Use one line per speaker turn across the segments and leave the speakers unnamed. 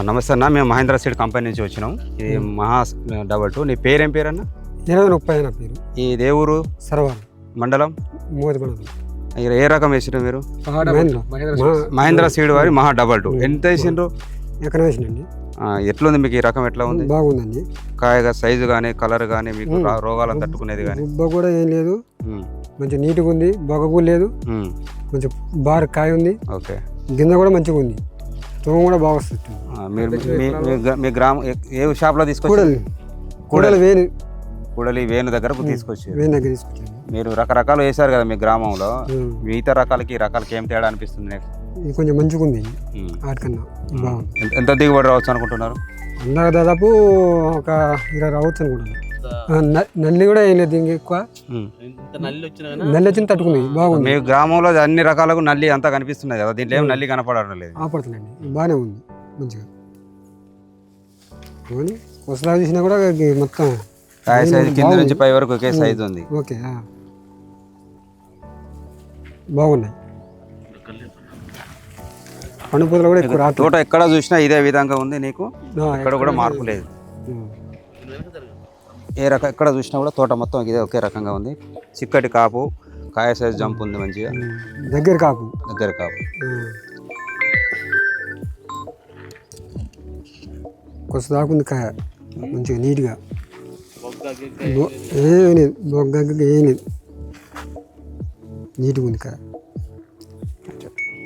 నమస్తే అన్న, మేము మహేంద్ర సీడ్ కంపెనీ నుంచి వచ్చినాం. ఇది మహా డబల్ 2. నీ పేరేం పేరన్న?
2030 నా పేరు.
ఈ దేవురు
సర్వార్
మండలం
మోది మండలం.
ఏ రకం వేసిండ్రు మీరు? మహేంద్ర
మహేంద్ర
సీడ్ వారి మహా డబల్ 2. ఎంత వేసిండ్రు?
ఎక్కడ వేసినండి?
ఎట్లుంది మీకు ఈ రకం? ఎట్లా ఉంది?
బాగుందండి.
కాయగా సైజు కానీ కలర్ కానీ మీకు రోగాలను తట్టుకునేది కానీ?
గుబ్బ కూడా ఏం లేదు, మంచిగా నీట్గా ఉంది, బొగ కూడా లేదు, మంచి బార్ కాయ ఉంది.
ఓకే,
గింజ కూడా మంచిగా ఉంది, తూము కూడా బాగా వస్తుంది.
మీరు మీ గ్రామం ఏ షాప్లో తీసుకొచ్చి? కూడలి వేణు దగ్గరకు తీసుకొచ్చి మీరు రకరకాలు వేశారు కదా మీ గ్రామంలో. మిగతా రకాలకి ఈ రకాలకి ఏం తేడా అనిపిస్తుంది?
ఇది కొంచెం మంచిగా ఉంది, వాటికన్నా బాగుంది.
ఎంత దిగుబడి రావచ్చు అనుకుంటున్నారు?
అందరూ దాదాపు ఒక 20 రావచ్చు అనుకుంటున్నాను. నల్లి కూడా ఏం లేదు, ఇంక ఎక్కువ నల్లి వచ్చింది తట్టుకుంది, బాగుంది.
మీ గ్రామంలో అన్ని రకాలకు నల్లి అంతా కనిపిస్తున్నాయి కదా, దీంట్లో ఏం నల్లి కనపడడం లేదు?
ఆపడుతుందండి, బాగానే ఉంది మంచిగా. కొసలా చూసినా కూడా మొత్తం
కాయ సైజు కింద నుంచి పై వరకు ఒకే సైజు ఉంది.
ఓకే, బాగున్నాయి. పండుపూతలు కూడా ఎక్కువ
తోట ఎక్కడ చూసినా ఇదే విధంగా ఉంది, నీకు ఎక్కడ కూడా మార్పు లేదు. ఏ రకం ఎక్కడ చూసినా కూడా తోట మొత్తం ఇదే ఒకే రకంగా ఉంది. చిక్కటి కాపు, కాయ సైజు జంప్ ఉంది మంచిగా,
దగ్గర కాపు. కొస దాకుంది కాయ మంచిగా నీట్గా, ఏం లేదు బొగ్గ ఏం లేదు, నీట్గా ఉంది కాయ,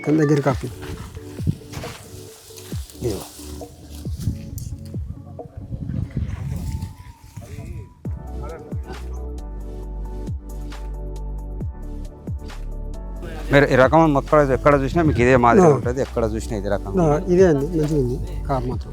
కానీ దగ్గర కాపు.
మీరు ఈ రకం మొక్కలు ఎక్కడ చూసినా మీకు ఇదే మాదిరి ఉంటుంది, ఎక్కడ చూసినా ఇదే రకం.
ఇదే అండి, మంచిగా ఉంది కాపు మాత్రం.